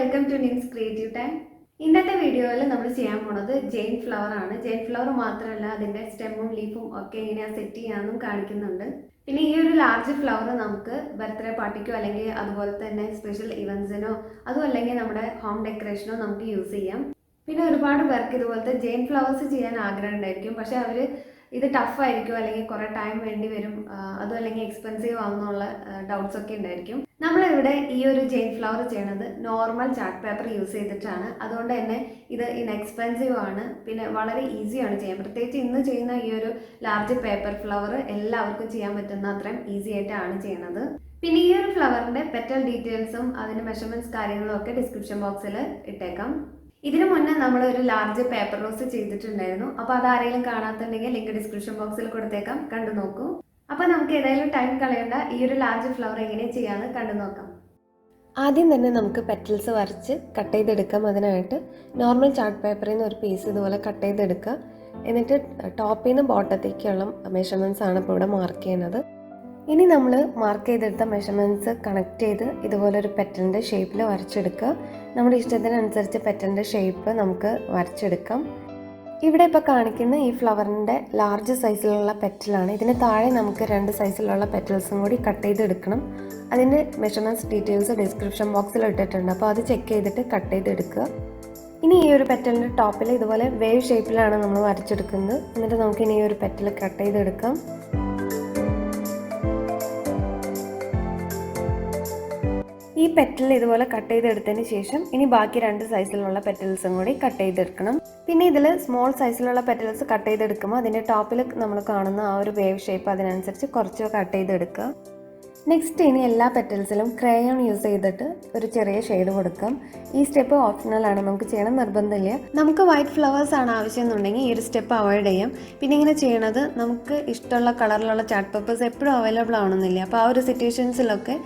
welcome to Ning's Creative Time. ഇന്നത്തെ വീഡിയോയിൽ നമ്മൾ ചെയ്യാൻ പോകുന്നത് ജെയിൻ ഫ്ലവർ ആണ്. ജെയിൻ ഫ്ലവർ മാത്രമല്ല അതിന്റെ സ്റ്റെമ്മും ലീഫും ഒക്കെ എങ്ങനെയാണ് സെറ്റ് ചെയ്യാനും കാണിക്കുന്നുണ്ട്. പിന്നെ ഈ ഒരു ലാർജ് ഫ്ലവർ നമുക്ക് ബർത്ത്ഡേ പാർട്ടിക്കോ അല്ലെങ്കിൽ അതുപോലെ തന്നെ സ്പെഷ്യൽ ഇവന്റ്സിനോ അതും അല്ലെങ്കിൽ നമ്മുടെ ഹോം ഡെക്കറേഷനോ നമുക്ക് യൂസ് ചെയ്യാം. പിന്നെ ഒരുപാട് പേർക്ക് ഇതുപോലത്തെ ജെയിൻ ഫ്ലവേഴ്സ് ചെയ്യാൻ ആഗ്രഹം ഉണ്ടായിരിക്കും. പക്ഷെ അവർ ഇത് ടഫ് ആയിരിക്കും അല്ലെങ്കിൽ കുറേ ടൈം വേണ്ടി വരും, അതും അല്ലെങ്കിൽ എക്സ്പെൻസീവ് ആവുന്നുള്ള ഡൗട്ട്സ് ഒക്കെ ഉണ്ടായിരിക്കും. നമ്മളിവിടെ ഈ ഒരു ജെയിൻ ഫ്ലവർ ചെയ്യണത് നോർമൽ ചാർട്ട് പേപ്പർ യൂസ് ചെയ്തിട്ടാണ്. അതുകൊണ്ട് തന്നെ ഇത് ഇൻഎക്സ്പെൻസീവ് ആണ്, പിന്നെ വളരെ ഈസിയാണ് ചെയ്യാൻ. പ്രത്യേകിച്ച് ഇന്ന് ചെയ്യുന്ന ഈ ഒരു ലാർജ് പേപ്പർ ഫ്ലവർ എല്ലാവർക്കും ചെയ്യാൻ പറ്റുന്ന അത്രയും ഈസി ആയിട്ടാണ് ചെയ്യണത്. പിന്നെ ഈ ഒരു ഫ്ലവറിന്റെ പെറ്റൽ ഡീറ്റെയിൽസും അതിന്റെ മെഷർമെന്റ്സ് കാര്യങ്ങളും ഒക്കെ ഡിസ്ക്രിപ്ഷൻ ബോക്സിൽ ഇട്ടേക്കാം. ഇതിനു മുന്നേ നമ്മൾ ഒരു ലാർജ് പേപ്പർ റോസ് ചെയ്തിട്ടുണ്ടായിരുന്നു. അപ്പോൾ അത് ആരെങ്കിലും കാണാത്തുണ്ടെങ്കിൽ ലിങ്ക് ഡിസ്ക്രിപ്ഷൻ ബോക്സിൽ കൊടുത്തേക്കാം, കണ്ടു നോക്കൂ. അപ്പോൾ നമുക്ക് ഏതായാലും ടൈം കളയേണ്ട ഈ ഒരു ലാർജ് ഫ്ലവർ എങ്ങനെ ചെയ്യാമെന്ന് കണ്ടു നോക്കാം. ആദ്യം തന്നെ നമുക്ക് പെറ്റൽസ് വരച്ച് കട്ട് ചെയ്തെടുക്കാം. അതിനായിട്ട് നോർമൽ ചാർട്ട് പേപ്പറിൽ നിന്ന് ഒരു പീസ് ഇതുപോലെ കട്ട് ചെയ്തെടുക്കുക. എന്നിട്ട് ടോപ്പിൽ നിന്ന് ബോട്ടത്തേക്കുള്ള മെഷർമെൻറ്റ്സ് ആണ് ഇപ്പോൾ ഇവിടെ മാർക്ക് ചെയ്യുന്നത്. ഇനി നമ്മൾ മാർക്ക് ചെയ്തെടുത്ത മെഷർമെൻറ്റ്സ് കണക്ട് ചെയ്ത് ഇതുപോലെ ഒരു പെറ്റലിൻ്റെ ഷേപ്പിൽ വരച്ചെടുക്കുക. നമ്മുടെ ഇഷ്ടത്തിനനുസരിച്ച് പെറ്റലിൻ്റെ ഷേപ്പ് നമുക്ക് വരച്ചെടുക്കാം. ഇവിടെ ഇപ്പോൾ കാണിക്കുന്ന ഈ ഫ്ലവറിൻ്റെ ലാർജ് സൈസിലുള്ള പെറ്റലാണ്. ഇതിന് താഴെ നമുക്ക് 2 സൈസിലുള്ള പെറ്റൽസും കൂടി കട്ട് ചെയ്തെടുക്കണം. അതിൻ്റെ മെഷർമെൻറ്റ്സ് ഡീറ്റെയിൽസ് ഡിസ്ക്രിപ്ഷൻ ബോക്സിൽ ഇട്ടിട്ടുണ്ട്, അപ്പോൾ അത് ചെക്ക് ചെയ്തിട്ട് കട്ട് ചെയ്തെടുക്കുക. ഇനി ഈ ഒരു പെറ്റലിൻ്റെ ടോപ്പിൽ ഇതുപോലെ വേവ് ഷേപ്പിലാണ് നമ്മൾ വരച്ചെടുക്കുന്നത്. എന്നിട്ട് നമുക്ക് ഇനി ഈ ഒരു പെറ്റൽ കട്ട് ചെയ്തെടുക്കാം. ഈ പെറ്റൽ ഇതുപോലെ കട്ട് ചെയ്തെടുത്തതിന് ശേഷം ഇനി ബാക്കി 2 സൈസിലുള്ള പെറ്റൽസും കൂടി കട്ട് ചെയ്തെടുക്കണം. പിന്നെ ഇതിൽ സ്മോൾ സൈസിലുള്ള പെറ്റൽസ് കട്ട് ചെയ്തെടുക്കുമ്പോൾ അതിൻ്റെ ടോപ്പിൽ നമ്മൾ കാണുന്ന ആ ഒരു വേവ് ഷേപ്പ് അതിനനുസരിച്ച് കുറച്ച് കട്ട് ചെയ്തെടുക്കുക. നെക്സ്റ്റ് ഇനി എല്ലാ പെറ്റൽസിലും ക്രയോൺ യൂസ് ചെയ്തിട്ട് ഒരു ചെറിയ ഷെയ്ഡ് കൊടുക്കാം. ഈ സ്റ്റെപ്പ് ഓപ്ഷണലാണ്, നമുക്ക് ചെയ്യണം നിർബന്ധമില്ല. നമുക്ക് വൈറ്റ് ഫ്ലവേഴ്സ് ആണ് ആവശ്യം എന്നുണ്ടെങ്കിൽ ഈ ഒരു സ്റ്റെപ്പ് അവോയ്ഡ് ചെയ്യാം. പിന്നെ ഇങ്ങനെ ചെയ്യണത് നമുക്ക് ഇഷ്ടമുള്ള കളറിലുള്ള ചാർട്ട് പേപ്പേഴ്സ് എപ്പോഴും അവൈലബിൾ ആവണമെന്നില്ല. അപ്പോൾ ആ ഒരു സിറ്റുവേഷൻസിലൊക്കെ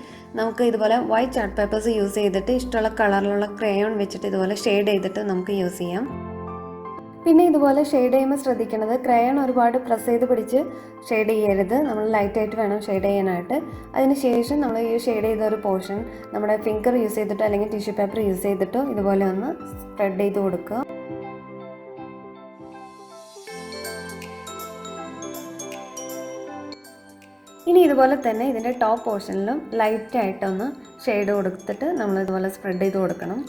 നമുക്ക് ഇതുപോലെ വൈറ്റ് ചാർട്ട് പേപ്പേഴ്സ് യൂസ് ചെയ്തിട്ട് ഇഷ്ടമുള്ള കളറിലുള്ള ക്രയോൺ വെച്ചിട്ട് ഇതുപോലെ ഷെയ്ഡ് ചെയ്തിട്ട് നമുക്ക് യൂസ് ചെയ്യാം. പിന്നെ ഇതുപോലെ ഷെയ്ഡ് ചെയ്യുമ്പോൾ ശ്രദ്ധിക്കേണ്ടത് ക്രയോൺ ഒരുപാട് പ്രസ് ചെയ്ത് പിടിച്ച് ഷെയ്ഡ് ചെയ്യരുത്. നമ്മൾ ലൈറ്റായിട്ട് വേണം ഷെയ്ഡ് ചെയ്യാനായിട്ട്. അതിനുശേഷം നമ്മൾ ഈ ഷെയ്ഡ് ചെയ്ത ഒരു പോർഷൻ നമ്മുടെ ഫിംഗർ യൂസ് ചെയ്തിട്ടോ അല്ലെങ്കിൽ ടിഷ്യൂ പേപ്പർ യൂസ് ചെയ്തിട്ടോ ഇതുപോലെ ഒന്ന് സ്പ്രെഡ് ചെയ്ത് കൊടുക്കുക. ഇനി ഇതുപോലെ തന്നെ ഇതിൻ്റെ ടോപ്പ് പോർഷനിലും ലൈറ്റായിട്ടൊന്ന് ഷെയ്ഡ് കൊടുത്തിട്ട് നമ്മൾ ഇതുപോലെ സ്പ്രെഡ് ചെയ്ത് കൊടുക്കണം.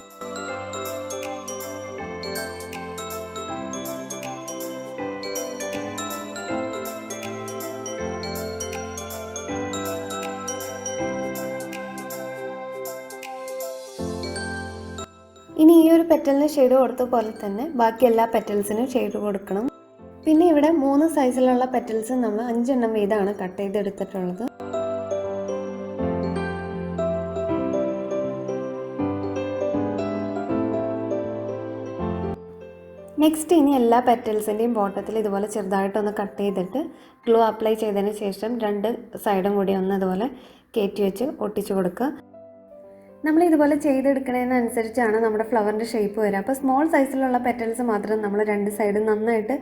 ഇനി ഈ ഒരു പെറ്റലിന് ഷെയ്ഡ് കൊടുത്ത പോലെ തന്നെ ബാക്കി എല്ലാ പെറ്റൽസിനും ഷെയ്ഡ് കൊടുക്കണം. പിന്നെ ഇവിടെ 3 സൈസിലുള്ള പെറ്റൽസ് നമ്മൾ 5 എണ്ണം വീതമാണ് കട്ട് ചെയ്തെടുത്തിട്ടുള്ളത്. നെക്സ്റ്റ് ഇനി എല്ലാ പെറ്റൽസിൻ്റെയും ബോട്ടത്തിൽ ഇതുപോലെ ചെറുതായിട്ടൊന്ന് കട്ട് ചെയ്തിട്ട് ഗ്ലൂ അപ്ലൈ ചെയ്തതിന് ശേഷം 2 സൈഡും കൂടി ഒന്ന് ഇതുപോലെ കയറ്റി വെച്ച് ഒട്ടിച്ചു കൊടുക്കുക. നമ്മൾ ഇതുപോലെ ചെയ്തെടുക്കുന്നതിനനുസരിച്ചാണ് നമ്മുടെ ഫ്ലവറിൻ്റെ ഷേപ്പ് വരിക. അപ്പോൾ സ്മോൾ സൈസിലുള്ള പെറ്റൽസ് മാത്രം നമ്മൾ 2 സൈഡും നന്നായിട്ട്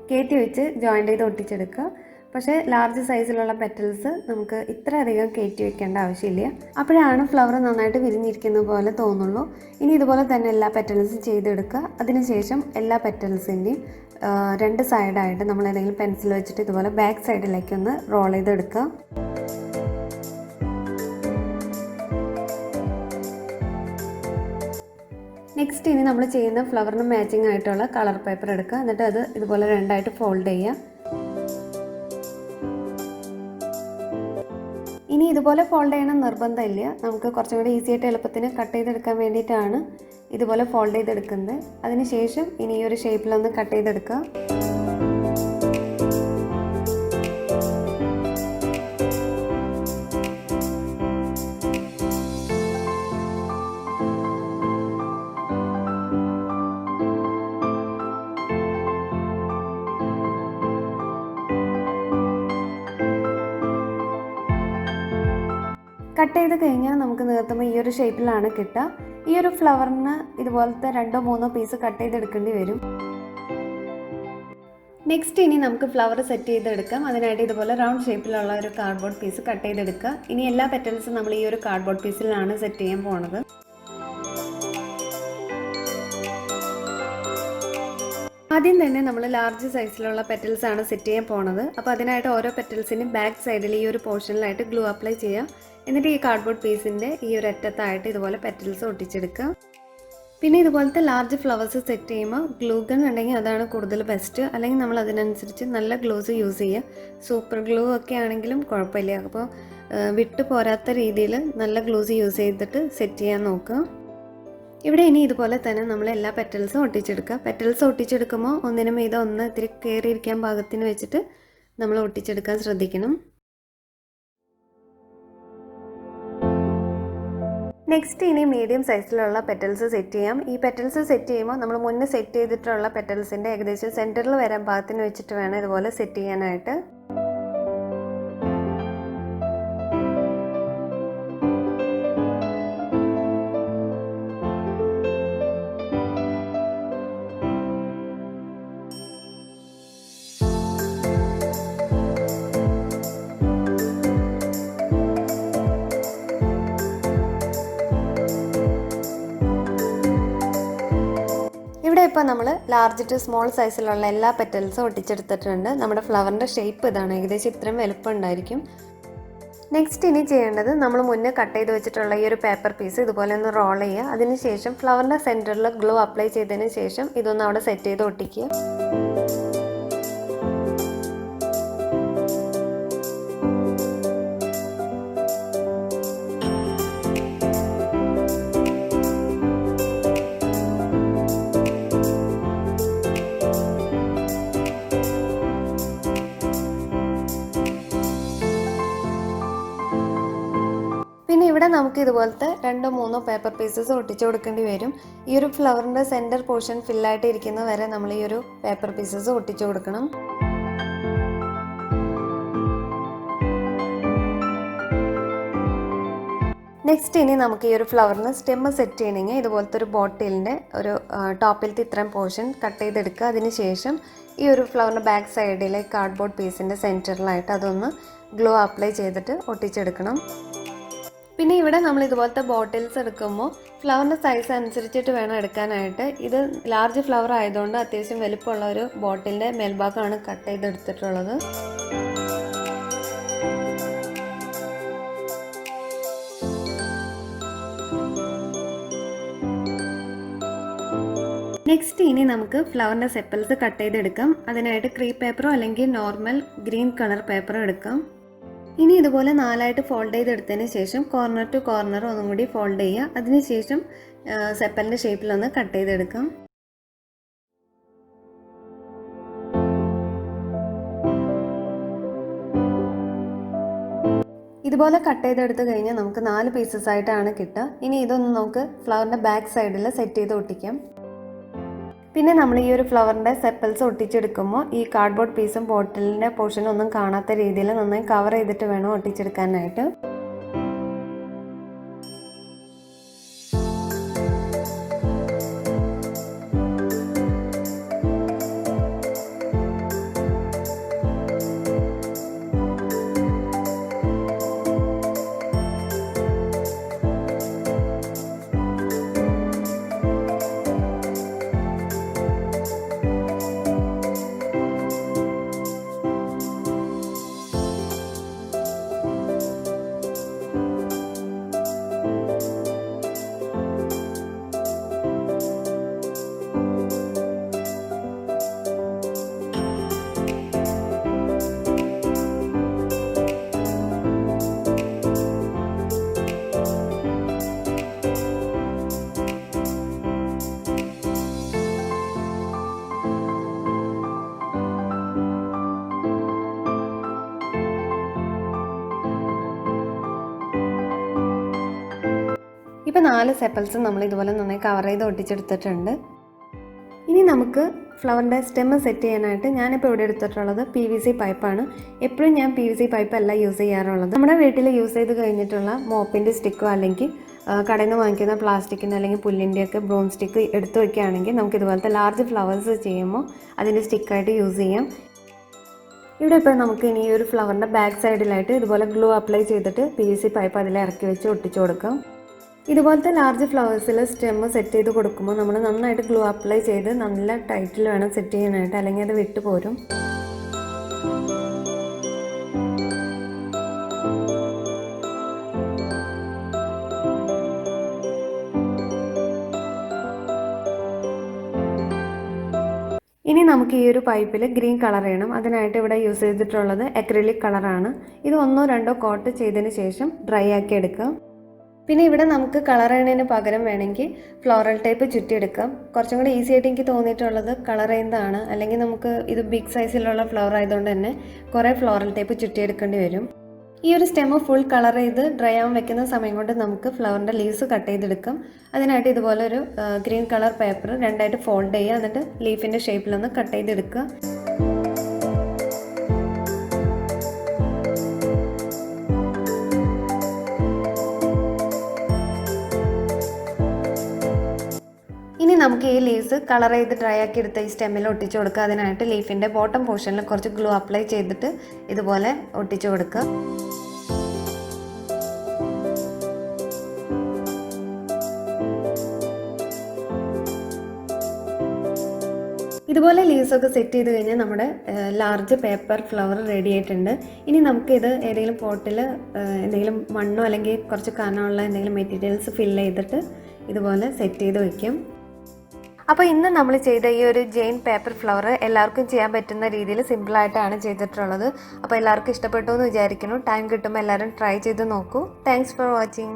കയറ്റി വെച്ച് ജോയിൻ്റ് ചെയ്ത് ഒട്ടിച്ചെടുക്കുക. പക്ഷേ ലാർജ് സൈസിലുള്ള പെറ്റൽസ് നമുക്ക് ഇത്ര അധികം കയറ്റി വെക്കേണ്ട ആവശ്യമില്ല. അപ്പോഴാണ് ഫ്ലവർ നന്നായിട്ട് വിരിഞ്ഞിരിക്കുന്ന പോലെ തോന്നുള്ളൂ. ഇനി ഇതുപോലെ തന്നെ എല്ലാ പെറ്റൽസും ചെയ്തെടുക്കുക. അതിനുശേഷം എല്ലാ പെറ്റൽസിൻ്റെയും 2 സൈഡായിട്ട് നമ്മൾ ഏതെങ്കിലും പെൻസിൽ വെച്ചിട്ട് ഇതുപോലെ ബാക്ക് സൈഡിലേക്ക് ഒന്ന് റോൾ ചെയ്തെടുക്കുക. നെക്സ്റ്റ് ഇനി നമ്മൾ ചെയ്യുന്ന ഫ്ലവറിന് മാച്ചിങ് ആയിട്ടുള്ള കളർ പേപ്പർ എടുക്കുക. എന്നിട്ട് അത് ഇതുപോലെ 2ആയിട്ട് ഫോൾഡ് ചെയ്യുക. ഇനി ഇതുപോലെ ഫോൾഡ് ചെയ്യണം നിർബന്ധമില്ല. നമുക്ക് കുറച്ചും കൂടി ഈസി ആയിട്ട് എളുപ്പത്തിന് കട്ട് ചെയ്തെടുക്കാൻ വേണ്ടിയിട്ടാണ് ഇതുപോലെ ഫോൾഡ് ചെയ്തെടുക്കുന്നത്. അതിനുശേഷം ഇനി ഈ ഒരു ഷേപ്പിലൊന്ന് കട്ട് ചെയ്തെടുക്കുക. കട്ട് ചെയ്ത് കഴിഞ്ഞാൽ നമുക്ക് നിർത്തുമ്പോൾ ഈ ഒരു ഷേപ്പിലാണ് കിട്ടുക. ഈ ഒരു ഫ്ലവറിന് ഇതുപോലത്തെ 2-3 പീസ് കട്ട് ചെയ്തെടുക്കേണ്ടി വരും. നെക്സ്റ്റ് ഇനി നമുക്ക് ഫ്ലവർ സെറ്റ് ചെയ്തെടുക്കാം. അതിനായിട്ട് ഇതുപോലെ റൗണ്ട് ഷേപ്പിലുള്ള ഒരു കാർഡ്ബോർഡ് പീസ് കട്ട് ചെയ്തെടുക്കുക. ഇനി എല്ലാ പെറ്റൽസും നമ്മൾ ഈ ഒരു കാർഡ്ബോർഡ് പീസിലാണ് സെറ്റ് ചെയ്യാൻ പോകുന്നത്. ആദ്യം തന്നെ നമ്മൾ ലാർജ് സൈസിലുള്ള പെറ്റൽസ് ആണ് സെറ്റ് ചെയ്യാൻ പോണത്. അപ്പോൾ അതിനായിട്ട് ഓരോ പെറ്റൽസിനും ബാക്ക് സൈഡിൽ ഈ ഒരു പോർഷനിലായിട്ട് ഗ്ലൂ അപ്ലൈ ചെയ്യാം. എന്നിട്ട് ഈ കാർഡ്ബോർഡ് പീസിൻ്റെ ഈ ഒരു അറ്റത്തായിട്ട് ഇതുപോലെ പെറ്റൽസ് ഒട്ടിച്ചെടുക്കുക. പിന്നെ ഇതുപോലത്തെ ലാർജ് ഫ്ലവേഴ്സ് സെറ്റ് ചെയ്യുമ്പോൾ ഗ്ലൂ ഗൺ ഉണ്ടെങ്കിൽ അതാണ് കൂടുതൽ ബെസ്റ്റ്. അല്ലെങ്കിൽ നമ്മൾ അതിനനുസരിച്ച് നല്ല ഗ്ലൂസ് യൂസ് ചെയ്യുക. സൂപ്പർ ഗ്ലൂ ഒക്കെ ആണെങ്കിലും കുഴപ്പമില്ല. അപ്പോൾ വിട്ട് പോരാത്ത രീതിയിൽ നല്ല ഗ്ലൂസ് യൂസ് ചെയ്തിട്ട് സെറ്റ് ചെയ്യാൻ നോക്കുക. ഇവിടെ ഇനി ഇതുപോലെ തന്നെ നമ്മൾ എല്ലാ പെറ്റൽസും ഒട്ടിച്ചെടുക്കുക. പെറ്റൽസ് ഒട്ടിച്ചെടുക്കുമ്പോൾ ഒന്നിനും മീതെ ഒന്ന് ഇത്തിരി കയറിയിരിക്കാൻ പാകത്തിന് വെച്ചിട്ട് നമ്മൾ ഒട്ടിച്ചെടുക്കാൻ ശ്രദ്ധിക്കണം. നെക്സ്റ്റ് ഇനി മീഡിയം സൈസിലുള്ള പെറ്റൽസ് സെറ്റ് ചെയ്യാം. ഈ പെറ്റൽസ് സെറ്റ് ചെയ്യുമ്പോൾ നമ്മൾ മുന്നേ സെറ്റ് ചെയ്തിട്ടുള്ള പെറ്റൽസിൻ്റെ ഏകദേശം സെൻറ്ററിൽ വരാൻ പാകത്തിന് വെച്ചിട്ട് വേണം ഇതുപോലെ സെറ്റ് ചെയ്യാനായിട്ട്. ഇവിടെ ഇപ്പോൾ നമ്മൾ ലാർജ് ടു സ്മോൾ സൈസിലുള്ള എല്ലാ പെറ്റൽസും ഒട്ടിച്ചെടുത്തിട്ടുണ്ട്. നമ്മുടെ ഫ്ലവറിൻ്റെ ഷേപ്പ് ഇതാണ്. ഏകദേശം ഇത്രയും വലുപ്പം ഉണ്ടായിരിക്കും. നെക്സ്റ്റ് ഇനി ചെയ്യേണ്ടത് നമ്മൾ മുന്നേ കട്ട് ചെയ്ത് വെച്ചിട്ടുള്ള ഈ ഒരു പേപ്പർ പീസ് ഇതുപോലെ ഒന്ന് റോൾ ചെയ്യുക. അതിനുശേഷം ഫ്ലവറിൻ്റെ സെൻറ്ററിൽ ഗ്ലൂ അപ്ലൈ ചെയ്തതിന് ശേഷം ഇതൊന്ന് അവിടെ സെറ്റ് ചെയ്ത് ഒട്ടിക്കുക. പിന്നെ ഇവിടെ നമുക്ക് ഇതുപോലത്തെ 2-3 പേപ്പർ പീസസ് ഒട്ടിച്ചു കൊടുക്കേണ്ടി വരും. ഈ ഒരു ഫ്ലവറിൻ്റെ സെൻറ്റർ പോർഷൻ ഫില്ലായിട്ട് ഇരിക്കുന്ന വരെ നമ്മൾ ഈ ഒരു പേപ്പർ പീസസ് ഒട്ടിച്ചു കൊടുക്കണം. നെക്സ്റ്റ് ഇനി നമുക്ക് ഈ ഒരു ഫ്ലവറിന് സ്റ്റെമ്മ് സെറ്റ് ചെയ്യണമെങ്കിൽ ഇതുപോലത്തെ ഒരു ബോട്ടിലിൻ്റെ ഒരു ടോപ്പിലത്തെ ഇത്രയും പോർഷൻ കട്ട് ചെയ്തെടുക്കുക. അതിനുശേഷം ഈ ഒരു ഫ്ലവറിൻ്റെ ബാക്ക് സൈഡിലെ കാർഡ്ബോർഡ് പീസിൻ്റെ സെൻറ്ററിലായിട്ട് അതൊന്ന് ഗ്ലൂ അപ്ലൈ ചെയ്തിട്ട് ഒട്ടിച്ചെടുക്കണം. പിന്നെ ഇവിടെ നമ്മൾ ഇതുപോലത്തെ ബോട്ടിൽസ് എടുക്കുമ്പോൾ ഫ്ലവറിൻ്റെ സൈസ് അനുസരിച്ചിട്ട് വേണം എടുക്കാനായിട്ട്. ഇത് ലാർജ് ഫ്ലവർ ആയതുകൊണ്ട് അത്യാവശ്യം വലുപ്പമുള്ള ഒരു ബോട്ടിലിൻ്റെ മേൽഭാഗമാണ് കട്ട് ചെയ്തെടുത്തിട്ടുള്ളത്. നെക്സ്റ്റ് ഇനി നമുക്ക് ഫ്ലവറിൻ്റെ സെപ്പൽസ് കട്ട് ചെയ്തെടുക്കാം. അതിനായിട്ട് ക്രീപ്പ് പേപ്പറോ അല്ലെങ്കിൽ നോർമൽ ഗ്രീൻ കളർ പേപ്പറോ എടുക്കാം. ഇനി ഇതുപോലെ 4ആയിട്ട് ഫോൾഡ് ചെയ്തെടുത്തതിന് ശേഷം കോർണർ ടു കോർണർ ഒന്നും കൂടി ഫോൾഡ് ചെയ്യുക. അതിനുശേഷം സെപ്പലിൻ്റെ ഷേപ്പിലൊന്ന് കട്ട് ചെയ്തെടുക്കാം. ഇതുപോലെ കട്ട് ചെയ്തെടുത്ത് കഴിഞ്ഞാൽ നമുക്ക് 4 പീസസ് ആയിട്ടാണ് കിട്ടുക. ഇനി ഇതൊന്ന് നമുക്ക് ഫ്ലവറിൻ്റെ ബാക്ക് സൈഡിൽ സെറ്റ് ചെയ്ത് ഒട്ടിക്കാം. പിന്നെ നമ്മൾ ഈ ഒരു ഫ്ലവറിൻ്റെ സെപ്പൽസ് ഒട്ടിച്ചെടുക്കുമ്പോൾ ഈ കാർഡ്ബോർഡ് പീസും ബോട്ടിലിൻ്റെ പോർഷനും ഒന്നും കാണാത്ത രീതിയിൽ നന്നായി കവർ ചെയ്തിട്ട് വേണം ഒട്ടിച്ചെടുക്കാനായിട്ട്. ഇപ്പോൾ 4 സെപ്പൽസും നമ്മൾ ഇതുപോലെ നന്നായി കവർ ചെയ്ത് ഒട്ടിച്ചെടുത്തിട്ടുണ്ട്. ഇനി നമുക്ക് ഫ്ലവറിൻ്റെ സ്റ്റെമ്മ് സെറ്റ് ചെയ്യാനായിട്ട് ഞാനിപ്പോൾ ഇവിടെ എടുത്തിട്ടുള്ളത് PVC പൈപ്പാണ്. എപ്പോഴും ഞാൻ PVC പൈപ്പല്ല യൂസ് ചെയ്യാറുള്ളത്. നമ്മുടെ വീട്ടിൽ യൂസ് ചെയ്ത് കഴിഞ്ഞിട്ടുള്ള മോപ്പിൻ്റെ സ്റ്റിക്കോ അല്ലെങ്കിൽ കടയിൽ നിന്ന് വാങ്ങിക്കുന്ന പ്ലാസ്റ്റിക്കിൻ്റെ അല്ലെങ്കിൽ പുല്ലിൻ്റെയൊക്കെ ബ്രോൺ സ്റ്റിക്ക് എടുത്ത് വയ്ക്കുകയാണെങ്കിൽ നമുക്ക് ഇതുപോലത്തെ ലാർജ് ഫ്ലവേഴ്സ് ചെയ്യുമ്പോൾ അതിൻ്റെ സ്റ്റിക്കായിട്ട് യൂസ് ചെയ്യാം. ഇവിടെ ഇപ്പോൾ നമുക്ക് ഇനി ഈ ഒരു ഫ്ലവറിൻ്റെ ബാക്ക് സൈഡിലായിട്ട് ഇതുപോലെ ഗ്ലൂ അപ്ലൈ ചെയ്തിട്ട് PVC പൈപ്പ് അതിൽ ഇറക്കി വെച്ച് ഒട്ടിച്ചു കൊടുക്കാം. ഇതുപോലത്തെ ലാർജ് ഫ്ലവേഴ്സിൽ സ്റ്റെം സെറ്റ് ചെയ്ത് കൊടുക്കുമ്പോൾ നമ്മൾ നന്നായിട്ട് ഗ്ലൂ അപ്ലൈ ചെയ്ത് നല്ല ടൈറ്റിൽ വേണം സെറ്റ് ചെയ്യാനായിട്ട്, അല്ലെങ്കിൽ അത് വിട്ടു പോരും. ഇനി നമുക്ക് ഈ ഒരു പൈപ്പിൽ ഗ്രീൻ കളർ ചെയ്യണം. അതിനായിട്ട് ഇവിടെ യൂസ് ചെയ്തിട്ടുള്ളത് അക്രിലിക് കളറാണ്. ഇത് 1-2 കോട്ട് ചെയ്തതിന് ശേഷം ഡ്രൈ ആക്കി എടുക്കാം. പിന്നെ ഇവിടെ നമുക്ക് കളർ ചെയ്യുന്നതിന് പകരം വേണമെങ്കിൽ ഫ്ലോറൽ ടൈപ്പ് ചുറ്റിയെടുക്കാം. കുറച്ചും കൂടി ഈസി ആയിട്ട് എനിക്ക് തോന്നിയിട്ടുള്ളത് കളർ ചെയ്യുന്നതാണ്. അല്ലെങ്കിൽ നമുക്ക് ഇത് ബിഗ് സൈസിലുള്ള ഫ്ലവർ ആയതുകൊണ്ട് തന്നെ കുറേ ഫ്ലോറൽ ടൈപ്പ് ചുറ്റിയെടുക്കേണ്ടി വരും. ഈ ഒരു സ്റ്റെമ്മ് ഫുൾ കളർ ചെയ്ത് ഡ്രൈ ആവാൻ വെക്കുന്ന സമയം കൊണ്ട് നമുക്ക് ഫ്ലവറിൻ്റെ ലീവ്സ് കട്ട് ചെയ്തെടുക്കാം. അതിനായിട്ട് ഇതുപോലെ ഒരു ഗ്രീൻ കളർ പേപ്പർ 2ആയിട്ട് ഫോൾഡ് ചെയ്യുക, എന്നിട്ട് ലീഫിൻ്റെ ഷേപ്പിലൊന്ന് കട്ട് ചെയ്തെടുക്കുക. ഇനി നമുക്ക് ഈ ലീവ്സ് കളർ ചെയ്ത് ഡ്രൈ ആക്കി എടുത്ത ഈ സ്റ്റെമ്മിൽ ഒട്ടിച്ചു കൊടുക്കുക. അതിനായിട്ട് ലീഫിൻ്റെ ബോട്ടം പോർഷനിൽ കുറച്ച് ഗ്ലൂ അപ്ലൈ ചെയ്തിട്ട് ഇതുപോലെ ഒട്ടിച്ചു കൊടുക്കുക. ഇതുപോലെ ലീവ്സൊക്കെ സെറ്റ് ചെയ്ത് കഴിഞ്ഞാൽ നമ്മുടെ ലാർജ് പേപ്പർ ഫ്ലവർ റെഡി ആയിട്ടുണ്ട്. ഇനി നമുക്കിത് ഏതെങ്കിലും പോട്ടിൽ എന്തെങ്കിലും മണ്ണോ അല്ലെങ്കിൽ കുറച്ച് കനമുള്ള എന്തെങ്കിലും മെറ്റീരിയൽസ് ഫില്ല് ചെയ്തിട്ട് ഇതുപോലെ സെറ്റ് ചെയ്ത് വയ്ക്കാം. അപ്പോൾ ഇന്ന് നമ്മൾ ചെയ്ത ഈ ഒരു ജെയിൻ പേപ്പർ ഫ്ലവർ എല്ലാവർക്കും ചെയ്യാൻ പറ്റുന്ന രീതിയിൽ സിമ്പിളായിട്ടാണ് ചെയ്തിട്ടുള്ളത്. അപ്പോൾ എല്ലാവർക്കും ഇഷ്ടപ്പെട്ടു എന്ന് വിചാരിക്കുന്നു. ടൈം കിട്ടുമ്പോൾ എല്ലാവരും ട്രൈ ചെയ്ത് നോക്കൂ. Thanks for watching.